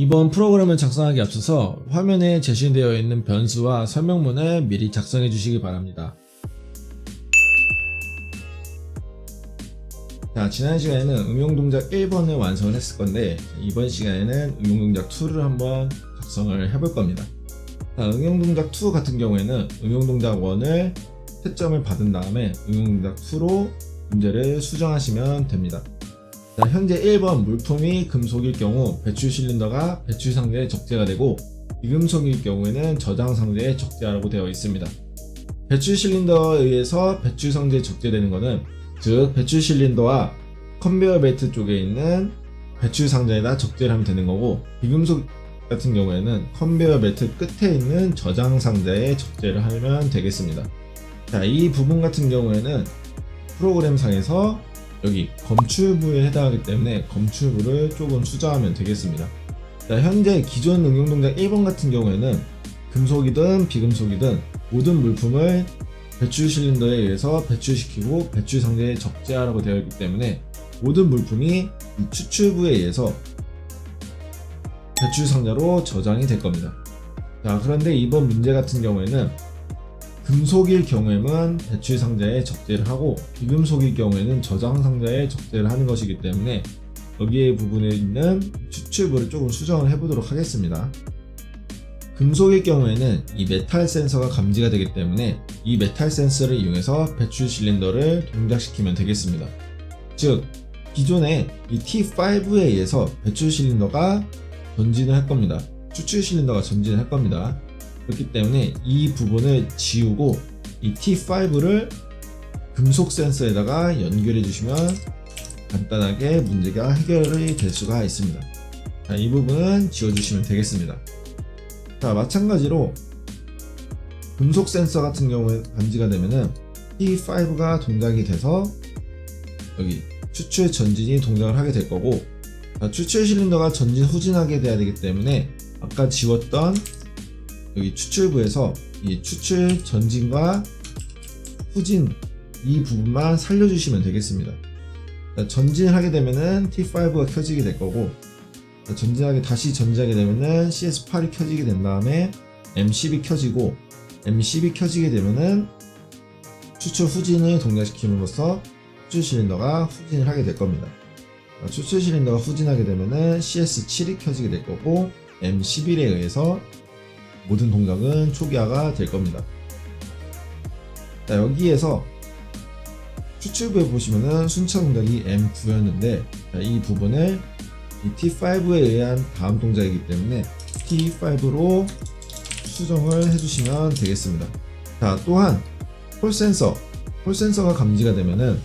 이번 프로그램을 작성하기 앞서서 화면에 제시되어 있는 변수와 설명문을 미리 작성해 주시기 바랍니다. 자, 지난 시간에는 응용동작 1번을 완성을 했을 건데 이번 시간에는 응용동작 2를 한번 작성을 해볼 겁니다. 자, 응용동작 2 같은 경우에는 응용동작 1을 채점을 받은 다음에 응용동작 2로 문제를 수정하시면 됩니다. 자, 현재 1번 물품이 금속일 경우 배출 실린더가 배출 상자에 적재가 되고 비금속일 경우에는 저장 상자에 적재하라고 되어 있습니다. 배출 실린더에 의해서 배출 상자에 적재되는 것은 즉 배출 실린더와 컨베이어 벨트 쪽에 있는 배출 상자에다 적재를 하면 되는 거고, 비금속 같은 경우에는 컨베이어 벨트 끝에 있는 저장 상자에 적재를 하면 되겠습니다. 자, 이 부분 같은 경우에는 프로그램상에서 여기 검출부에 해당하기 때문에 검출부를 조금 수정하면 되겠습니다. 자, 현재 기존 응용동작 1번 같은 경우에는 금속이든 비금속이든 모든 물품을 배출 실린더에 의해서 배출시키고 배출 상자에 적재하라고 되어 있기 때문에 모든 물품이 이 추출부에 의해서 배출 상자로 저장이 될 겁니다. 자, 그런데 이번 문제 같은 경우에는 금속일 경우에는 배출 상자에 적재를 하고 비금속일 경우에는 저장 상자에 적재를 하는 것이기 때문에 여기에 부분에 있는 추출부를 조금 수정을 해보도록 하겠습니다. 금속일 경우에는 이 메탈 센서가 감지가 되기 때문에 이 메탈 센서를 이용해서 배출 실린더를 동작시키면 되겠습니다. 즉 기존에 이 T5에 의해서 배출 실린더가 전진을 할 겁니다. 추출 실린더가 전진을 할 겁니다. 그렇기 때문에 이 부분을 지우고 이 T5를 금속 센서에다가 연결해 주시면 간단하게 문제가 해결이 될 수가 있습니다. 자, 이 부분은 지워주시면 되겠습니다. 자, 마찬가지로 금속 센서 같은 경우에 감지가 되면은 T5가 동작이 돼서 여기 추출 전진이 동작을 하게 될 거고, 자, 추출 실린더가 전진 후진하게 돼야 되기 때문에 아까 지웠던 여기 추출부에서 이 추출 전진과 후진 이 부분만 살려주시면 되겠습니다. 자, 전진을 하게 되면은 T5가 켜지게 될 거고, 자, 다시 전진하게 되면은 CS8이 켜지게 된 다음에 M10이 켜지고, M10이 켜지게 되면은 추출 후진을 동작시킴으로써 추출 실린더가 후진을 하게 될 겁니다. 자, 추출 실린더가 후진하게 되면은 CS7이 켜지게 될 거고, M11에 의해서 모든 동작은 초기화가 될 겁니다. 자, 여기에서 추출부에 보시면은 순차 동작이 M9였는데 이 부분을 이 T5에 의한 다음 동작이기 때문에 T5로 수정을 해주시면 되겠습니다. 자, 또한 홀센서가 감지가 되면은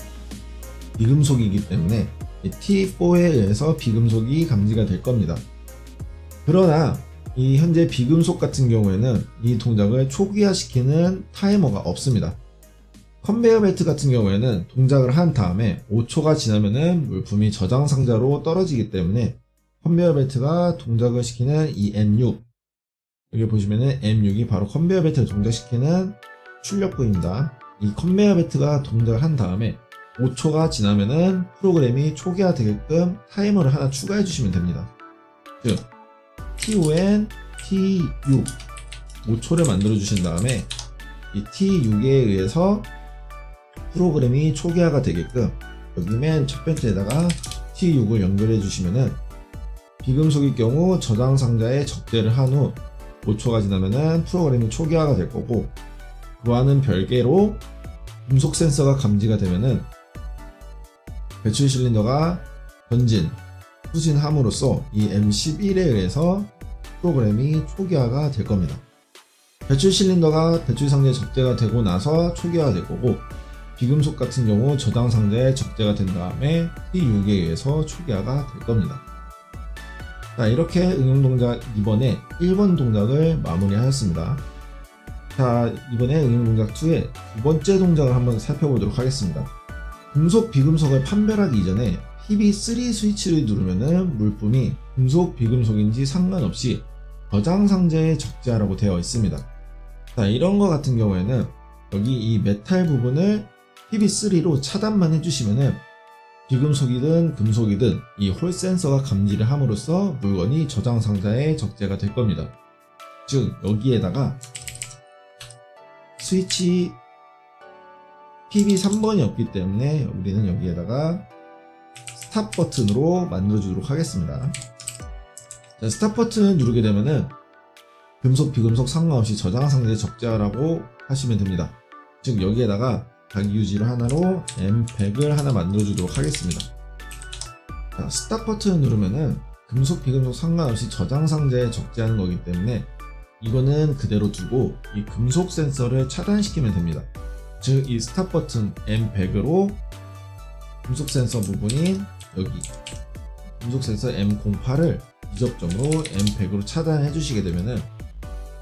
비금속이기 때문에 이 T4에 의해서 비금속이 감지가 될 겁니다. 그러나 이 현재 비금속 같은 경우에는 이 동작을 초기화시키는 타이머가 없습니다. 컨베이어 벨트 같은 경우에는 동작을 한 다음에 5초가 지나면은 물품이 저장 상자로 떨어지기 때문에 컨베이어 벨트가 동작을 시키는 이 M6, 여기 보시면은 M6이 바로 컨베이어 벨트를 동작시키는 출력부입니다. 이 컨베이어 벨트가 동작을 한 다음에 5초가 지나면은 프로그램이 초기화되게끔 타이머를 하나 추가해 주시면 됩니다. 즉 T5엔 T6 5초를 만들어 주신 다음에 이 T6에 의해서 프로그램이 초기화가 되게끔 여기 맨 첫 번째에다가 T6을 연결해 주시면은 비금속일 경우 저장 상자에 적재를 한 후 5초가 지나면은 프로그램이 초기화가 될 거고, 그와는 별개로 금속 센서가 감지가 되면은 배출 실린더가 전진 후진함으로써 이 M11에 의해서 프로그램이 초기화가 될 겁니다. 배출 실린더가 배출 상자에 적재가 되고 나서 초기화가 될 거고, 비금속 같은 경우 저장 상자에 적재가 된 다음에 T6에 의해서 초기화가 될 겁니다. 자, 이렇게 응용 동작 2번에 1번 동작을 마무리하였습니다. 자, 이번에 응용 동작 2의 두 번째 동작을 한번 살펴보도록 하겠습니다. 금속, 비금속을 판별하기 이전에 PB3 스위치를 누르면은 물품이 금속, 비금속인지 상관없이 저장 상자에 적재하라고 되어 있습니다. 자, 이런 거 같은 경우에는 여기 이 메탈 부분을 PB3로 차단만 해주시면은 비금속이든 금속이든 이 홀 센서가 감지를 함으로써 물건이 저장 상자에 적재가 될 겁니다. 즉 여기에다가 스위치 PB3번이 없기 때문에 우리는 여기에다가 스탑 버튼으로 만들어 주도록 하겠습니다. 자, 스탑 버튼을 누르게 되면은 금속 비금속 상관없이 저장 상자에 적재하라고 하시면 됩니다. 즉 여기에다가 자기 유지를 하나로 M100을 하나 만들어 주도록 하겠습니다. 자, 스탑 버튼을 누르면은 금속 비금속 상관없이 저장 상자에 적재하는 거기 때문에 이거는 그대로 두고 이 금속 센서를 차단시키면 됩니다. 즉 이 스탑 버튼 M100으로 금속 센서 부분인 여기 금속 센서 M08을 이접점으로 M100으로 차단해 주시게 되면은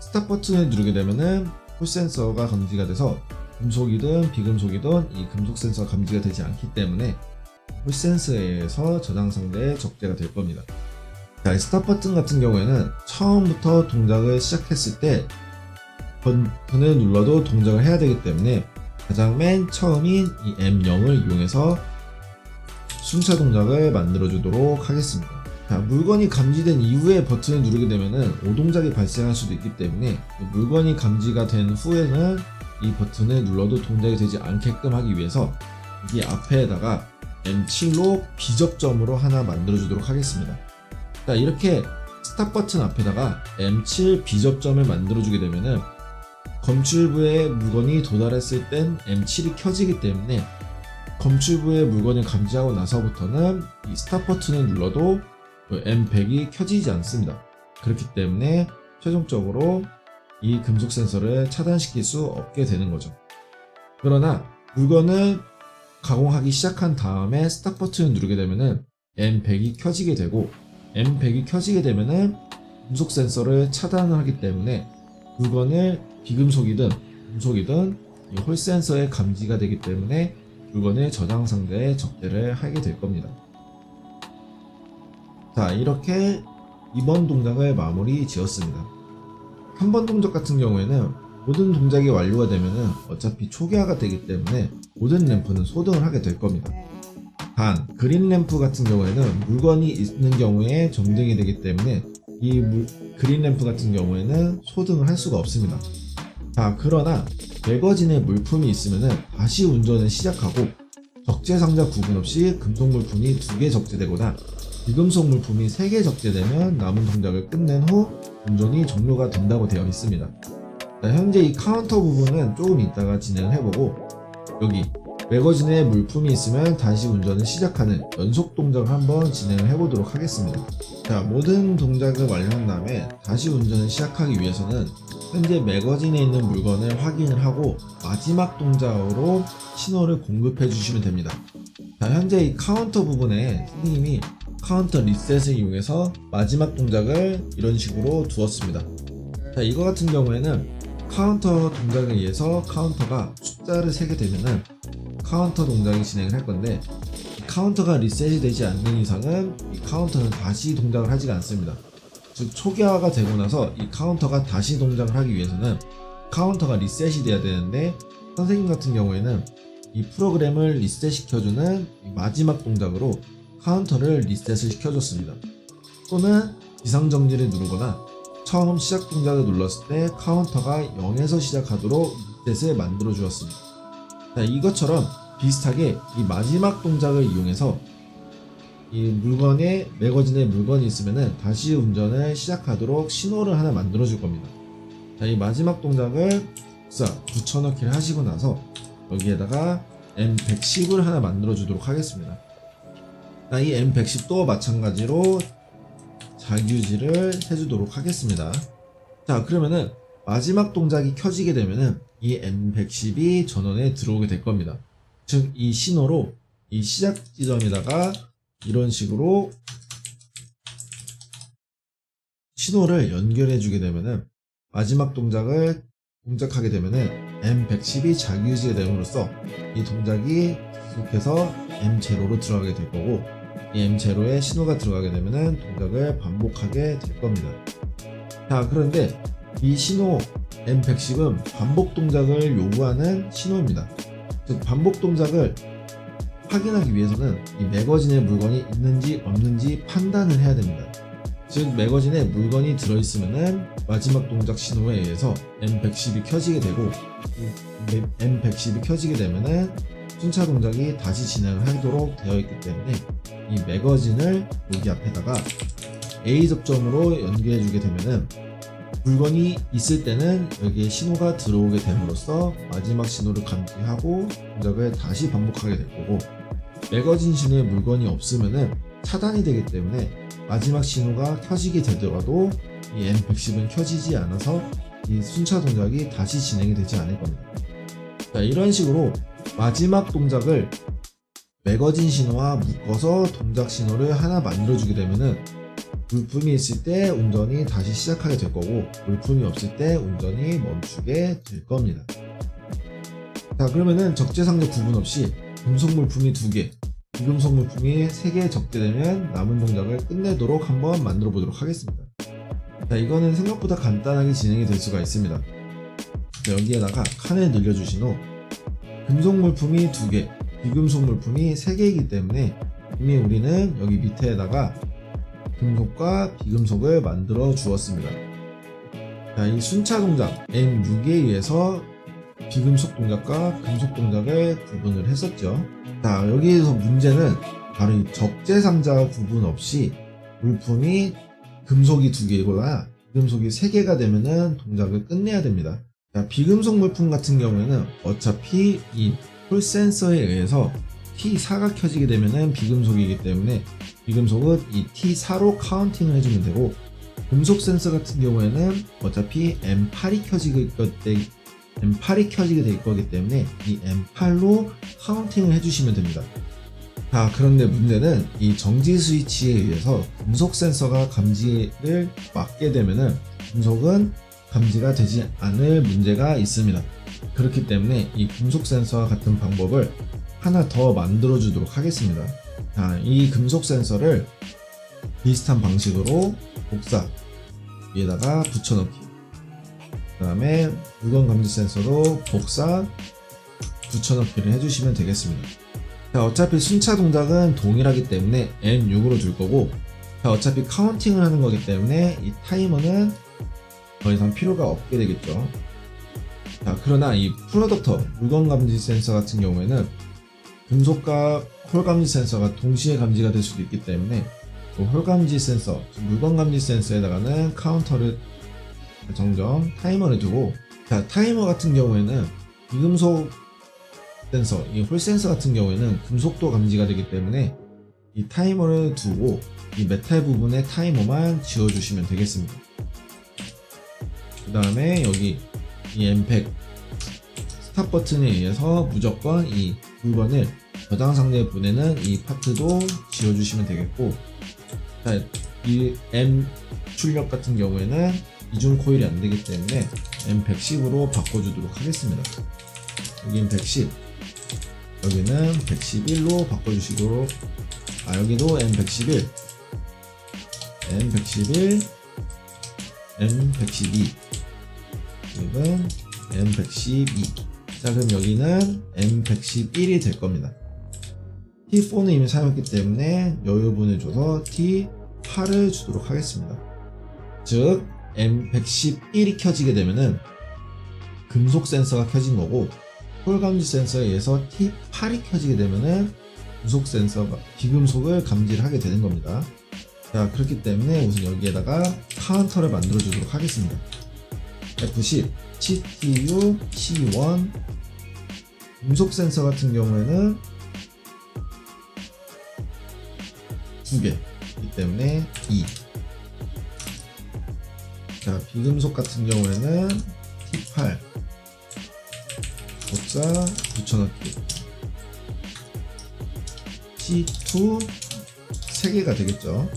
스탑 버튼을 누르게 되면은 홀 센서가 감지가 돼서 금속이든 비금속이든 이 금속 센서가 감지가 되지 않기 때문에 홀 센서에서 저장 상자에 적재가 될 겁니다. 자, 이 스탑 버튼 같은 경우에는 처음부터 동작을 시작했을 때 버튼을 눌러도 동작을 해야 되기 때문에 가장 맨 처음인 이 M0을 이용해서 순차 동작을 만들어 주도록 하겠습니다. 자, 물건이 감지된 이후에 버튼을 누르게 되면은 오동작이 발생할 수도 있기 때문에 물건이 감지가 된 후에는 이 버튼을 눌러도 동작이 되지 않게끔 하기 위해서 이 앞에다가 M7로 비접점으로 하나 만들어 주도록 하겠습니다. 자, 이렇게 스탑 버튼 앞에다가 M7 비접점을 만들어 주게 되면은 검출부에 물건이 도달했을 땐 M7이 켜지기 때문에 검출부에 물건을 감지하고 나서부터는 이 스탑 버튼을 눌러도 M100이 켜지지 않습니다. 그렇기 때문에 최종적으로 이 금속 센서를 차단시킬 수 없게 되는 거죠. 그러나 물건을 가공하기 시작한 다음에 스탑 버튼을 누르게 되면은 M100이 켜지게 되고 M100이 켜지게 되면은 금속 센서를 차단을 하기 때문에 물건을 비금속이든 금속이든 이 홀 센서에 감지가 되기 때문에 물건을 저장 상자에 적재를 하게 될 겁니다. 자, 이렇게 2번 동작을 마무리 지었습니다. 3번 동작 같은 경우에는 모든 동작이 완료가 되면은 어차피 초기화가 되기 때문에 모든 램프는 소등을 하게 될 겁니다. 단 그린 램프 같은 경우에는 물건이 있는 경우에 점등이 되기 때문에 이 그린 램프 같은 경우에는 소등을 할 수가 없습니다. 자, 그러나 매거진에 물품이 있으면은 다시 운전을 시작하고 적재 상자 구분 없이 금속 물품이 2개 적재되거나 비금속 물품이 3개 적재되면 남은 동작을 끝낸 후 운전이 종료가 된다고 되어 있습니다. 자, 현재 이 카운터 부분은 조금 이따가 진행을 해보고 여기 매거진에 물품이 있으면 다시 운전을 시작하는 연속 동작을 한번 진행을 해보도록 하겠습니다. 자, 모든 동작을 완료한 다음에 다시 운전을 시작하기 위해서는 현재 매거진에 있는 물건을 확인을 하고 마지막 동작으로 신호를 공급해 주시면 됩니다. 자, 현재 이 카운터 부분에 선생님이 카운터 리셋을 이용해서 마지막 동작을 이런 식으로 두었습니다. 자, 이거 같은 경우에는 카운터 동작에 의해서 카운터가 숫자를 세게 되면은 카운터 동작이 진행을 할 건데 카운터가 리셋이 되지 않는 이상은 이 카운터는 다시 동작을 하지가 않습니다. 즉 초기화가 되고 나서 이 카운터가 다시 동작을 하기 위해서는 카운터가 리셋이 돼야 되는데 선생님 같은 경우에는 이 프로그램을 리셋 시켜주는 마지막 동작으로 카운터를 리셋을 시켜줬습니다. 또는 비상정지를 누르거나 처음 시작 동작을 눌렀을 때 카운터가 0에서 시작하도록 리셋을 만들어 주었습니다. 자, 이것처럼 비슷하게 이 마지막 동작을 이용해서 이 물건에 매거진에 물건이 있으면은 다시 운전을 시작하도록 신호를 하나 만들어 줄 겁니다. 자, 이 마지막 동작을 붙여넣기를 하시고 나서 여기에다가 M110을 하나 만들어 주도록 하겠습니다. 자, 이 M110도 마찬가지로 자기유지를 해주도록 하겠습니다. 자, 그러면은 마지막 동작이 켜지게 되면은 이 M110이 전원에 들어오게 될 겁니다. 즉 이 신호로 이 시작 지점에다가 이런 식으로 신호를 연결해 주게 되면은 마지막 동작을 동작하게 되면은 M110이 자기유지가 됨으로써 이 동작이 계속해서 M0로 들어가게 될 거고 이 M0에 신호가 들어가게 되면은 동작을 반복하게 될 겁니다. 자, 그런데 이 신호 M110은 반복 동작을 요구하는 신호입니다. 즉 반복 동작을 확인하기 위해서는 이 매거진에 물건이 있는지 없는지 판단을 해야 됩니다. 즉 매거진에 물건이 들어있으면은 마지막 동작 신호에 의해서 M110이 켜지게 되고, M110이 켜지게 되면은 순차 동작이 다시 진행을 하도록 되어 있기 때문에 이 매거진을 여기 앞에다가 A 접점으로 연결해 주게 되면은 물건이 있을 때는 여기에 신호가 들어오게 됨으로써 마지막 신호를 감지하고 동작을 다시 반복하게 될 거고, 매거진 신호에 물건이 없으면은 차단이 되기 때문에 마지막 신호가 켜지게 되더라도 이 M110은 켜지지 않아서 이 순차 동작이 다시 진행이 되지 않을 겁니다. 자, 이런 식으로 마지막 동작을 매거진 신호와 묶어서 동작 신호를 하나 만들어주게 되면은 물품이 있을 때 운전이 다시 시작하게 될 거고, 물품이 없을 때 운전이 멈추게 될 겁니다. 자, 그러면은 적재상자 구분 없이 금속 물품이 2개, 비금속 물품이 3개 적재되면 남은 동작을 끝내도록 한번 만들어 보도록 하겠습니다. 자, 이거는 생각보다 간단하게 진행이 될 수가 있습니다. 자, 여기에다가 칸을 늘려주신 후 금속 물품이 2개, 비금속 물품이 3개이기 때문에 이미 우리는 여기 밑에다가 금속과 비금속을 만들어 주었습니다. 자, 이 순차 동작 M6에 의해서 비금속 동작과 금속 동작을 구분을 했었죠. 자, 여기에서 문제는 바로 이 적재상자 구분 없이 물품이 금속이 2개이거나 비금속이 3개가 되면은 동작을 끝내야 됩니다. 자, 비금속 물품 같은 경우에는 어차피 이 홀 센서에 의해서 T4가 켜지게 되면은 비금속이기 때문에 비금속은 이 T4로 카운팅을 해주면 되고, 금속 센서 같은 경우에는 어차피 M8이 켜지게 될 거기 때문에 이 M8로 카운팅을 해주시면 됩니다. 자, 그런데 문제는 이 정지 스위치에 의해서 금속 센서가 감지를 막게 되면은 금속은 감지가 되지 않을 문제가 있습니다. 그렇기 때문에 이 금속 센서와 같은 방법을 하나 더 만들어 주도록 하겠습니다. 자, 이 금속 센서를 비슷한 방식으로 복사 위에다가 붙여넣기, 그 다음에 물건 감지 센서도 복사 붙여넣기를 해주시면 되겠습니다. 자, 어차피 순차 동작은 동일하기 때문에 M6으로 둘 거고, 자, 어차피 카운팅을 하는 거기 때문에 이 타이머는 더 이상 필요가 없게 되겠죠. 자, 그러나 이 프로덕터 물건 감지 센서 같은 경우에는 금속과 홀 감지 센서가 동시에 감지가 될 수도 있기 때문에 홀 감지 센서, 물건 감지 센서에다가는 카운터를 정정 타이머를 두고, 자, 타이머 같은 경우에는 비금속 센서, 이 홀 센서 같은 경우에는 금속도 감지가 되기 때문에 이 타이머를 두고 이 메탈 부분의 타이머만 지워주시면 되겠습니다. 그 다음에 여기 이 M100 스탑 버튼에 의해서 무조건 이 물건을 저장 상자에 보내는 이 파트도 지워주시면 되겠고, 자, 이 M 출력 같은 경우에는 이중 코일이 안 되기 때문에 M110으로 바꿔주도록 하겠습니다. 여기는 110, 여기는 111로 바꿔주시도록, 여기도 M111, M111, M112, 여기는 M112. 자, 그럼 여기는 M111이 될 겁니다. T4는 이미 사용했기 때문에 여유분을 줘서 T8을 주도록 하겠습니다. 즉 M111이 켜지게 되면은 금속 센서가 켜진 거고, 홀 감지 센서에 의해서 T8이 켜지게 되면은 금속 센서가 비금속을 감지를 하게 되는 겁니다. 자, 그렇기 때문에 우선 여기에다가 카운터를 만들어 주도록 하겠습니다. F10 CPU C1. 금속 센서 같은 경우에는 2개이기 때문에 2. 자, 비금속 같은 경우에는 T8 복사 붙여넣기, C2 3개가 되겠죠.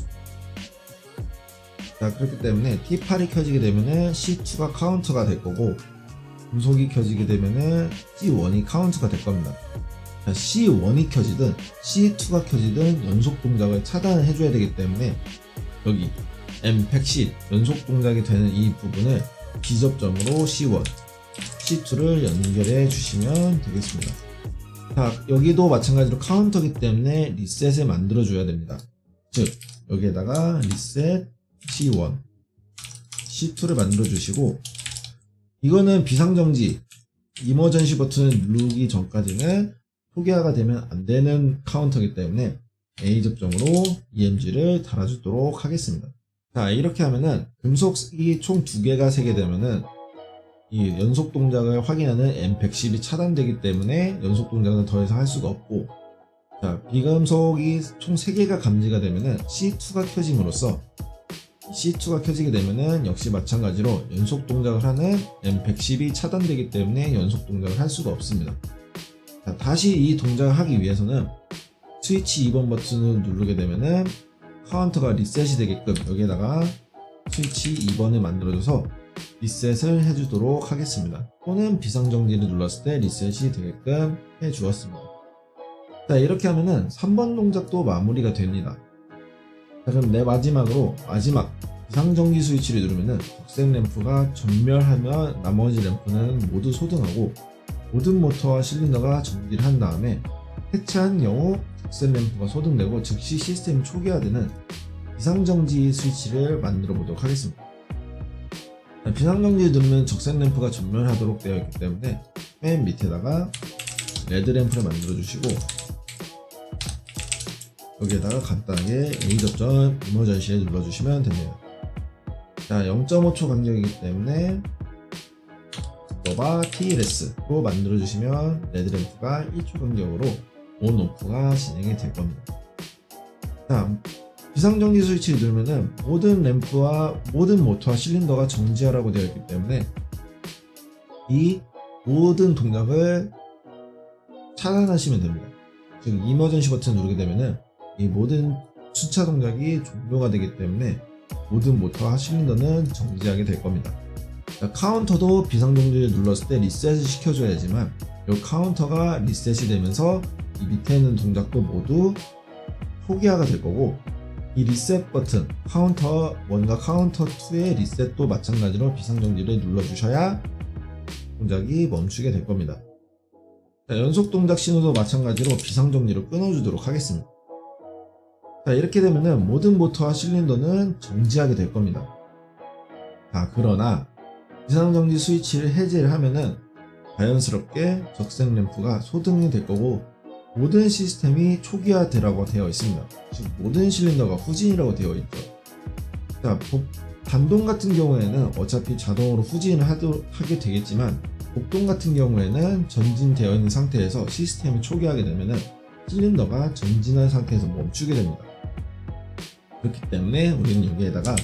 자, 그렇기 때문에 T8이 켜지게 되면은 C2가 카운트가 될 거고, 금속이 켜지게 되면은 C1이 카운트가 될 겁니다. 자, C1이 켜지든 C2가 켜지든 연속 동작을 차단을 해줘야 되기 때문에 여기 M110 연속 동작이 되는 이 부분을 B접점으로 C1, C2를 연결해 주시면 되겠습니다. 자, 자, 여기도 마찬가지로 카운터기 때문에 리셋을 만들어 줘야 됩니다. 즉 여기에다가 리셋 C1 C2를 만들어 주시고, 이거는 비상정지 이머전시 버튼을 누르기 전까지는 초기화가 되면 안 되는 카운터이기 때문에 A 접점으로 EMG를 달아주도록 하겠습니다. 자, 이렇게 하면은 금속이 총 2개가 세게 되면은 이 연속 동작을 확인하는 M110이 차단되기 때문에 연속 동작은 더 이상 할 수가 없고, 자, 비금속이 총 3개가 감지가 되면은 C2가 켜짐으로써 C2가 켜지게 되면은 역시 마찬가지로 연속 동작을 하는 M110이 차단되기 때문에 연속 동작을 할 수가 없습니다. 자, 다시 이 동작을 하기 위해서는 스위치 2번 버튼을 누르게 되면은 카운터가 리셋이 되게끔 여기에다가 스위치 2번을 만들어줘서 리셋을 해주도록 하겠습니다. 또는 비상정지를 눌렀을 때 리셋이 되게끔 해주었습니다. 자, 이렇게 하면은 3번 동작도 마무리가 됩니다. 자, 그럼 마지막 비상정지 스위치를 누르면은 적색 램프가 전멸하면 나머지 램프는 모두 소등하고 모든 모터와 실린더가 정지를 한 다음에 해체한 경우 적색 램프가 소등되고 즉시 시스템이 초기화되는 비상정지 스위치를 만들어 보도록 하겠습니다. 비상정지를 누르면 적색 램프가 전멸하도록 되어 있기 때문에 맨 밑에다가 레드 램프를 만들어 주시고, 여기에다가 간단하게 A 접점 이머전시를 눌러주시면 됩니다. 자, 0.5초 간격이기 때문에 너바 TLS로 만들어주시면 레드램프가 1초 간격으로 온 오프가 진행이 될 겁니다. 자, 비상정지 스위치를 누르면은 모든 램프와 모든 모터와 실린더가 정지하라고 되어 있기 때문에 이 모든 동작을 차단하시면 됩니다. 즉 이머전시 버튼을 누르게 되면은 이 모든 수차 동작이 종료가 되기 때문에 모든 모터와 실린더는 정지하게 될 겁니다. 자, 카운터도 비상정지를 눌렀을 때 리셋을 시켜줘야지만 이 카운터가 리셋이 되면서 이 밑에 있는 동작도 모두 초기화가 될 거고, 이 리셋 버튼 카운터 1과 카운터 2의 리셋도 마찬가지로 비상정지를 눌러주셔야 동작이 멈추게 될 겁니다. 자, 연속 동작 신호도 마찬가지로 비상정지로 끊어주도록 하겠습니다. 자, 이렇게 되면은 모든 모터와 실린더는 정지하게 될 겁니다. 자, 그러나 비상정지 스위치를 해제를 하면은 자연스럽게 적색 램프가 소등이 될 거고 모든 시스템이 초기화되라고 되어 있습니다. 즉 모든 실린더가 후진이라고 되어 있죠. 자, 반동 같은 경우에는 어차피 자동으로 후진을 하게 되겠지만, 복동 같은 경우에는 전진되어 있는 상태에서 시스템이 초기화하게 되면은 실린더가 전진한 상태에서 멈추게 됩니다. 그렇기 때문에 우리는 여기에다가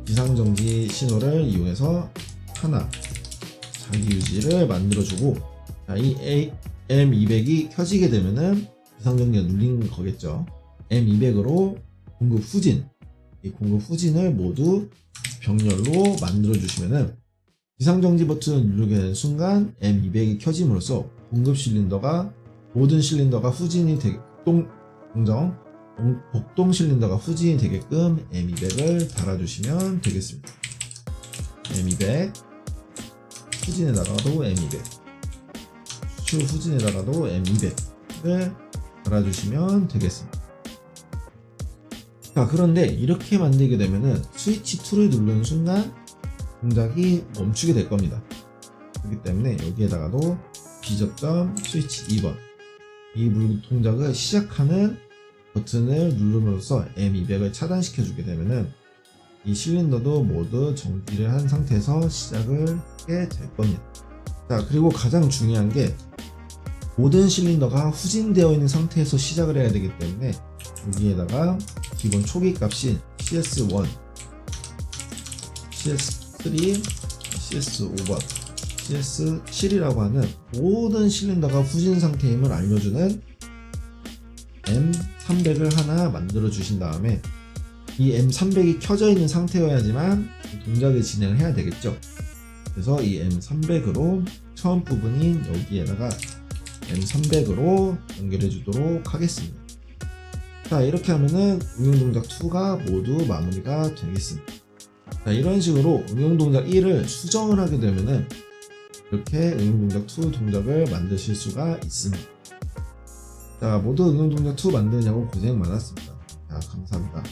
비상정지 신호를 이용해서 하나 자기유지를 만들어주고, 이 M200이 켜지게 되면은 비상정지가 눌린 거겠죠. M200으로 공급 후진, 이 공급 후진을 모두 병렬로 만들어주시면은 비상정지 버튼을 누르게 되는 순간 M200이 켜짐으로써 공급 실린더가 모든 실린더가 후진이 되게끔 복동 실린더가 후진이 되게끔 M200을 달아주시면 되겠습니다. M200 후진에다가도 M200 추 후진에다가도 M200을 달아주시면 되겠습니다. 자, 그런데 이렇게 만들게 되면은 스위치 2를 누르는 순간 동작이 멈추게 될 겁니다. 그렇기 때문에 여기에다가도 B접점 스위치 2번 이 동작을 시작하는 버튼을 누름으로써 M200을 차단시켜 주게 되면은 이 실린더도 모두 정지를 한 상태에서 시작을 하게 될 겁니다. 자, 그리고 가장 중요한 게 모든 실린더가 후진되어 있는 상태에서 시작을 해야 되기 때문에 여기에다가 기본 초기 값인 CS1, CS3, CS5번, CS7이라고 하는 모든 실린더가 후진 상태임을 알려주는 M300을 하나 만들어 주신 다음에 이 M300이 켜져 있는 상태여야지만 동작을 진행을 해야 되겠죠. 그래서 이 M300으로 처음 부분인 여기에다가 M300으로 연결해 주도록 하겠습니다. 자, 이렇게 하면은 응용동작 2가 모두 마무리가 되겠습니다. 자, 이런 식으로 응용동작 1을 수정을 하게 되면은 이렇게 응용동작 2 동작을 만드실 수가 있습니다. 자, 모두 응용동작 2 만드느냐고 고생 많았습니다. 자, 감사합니다.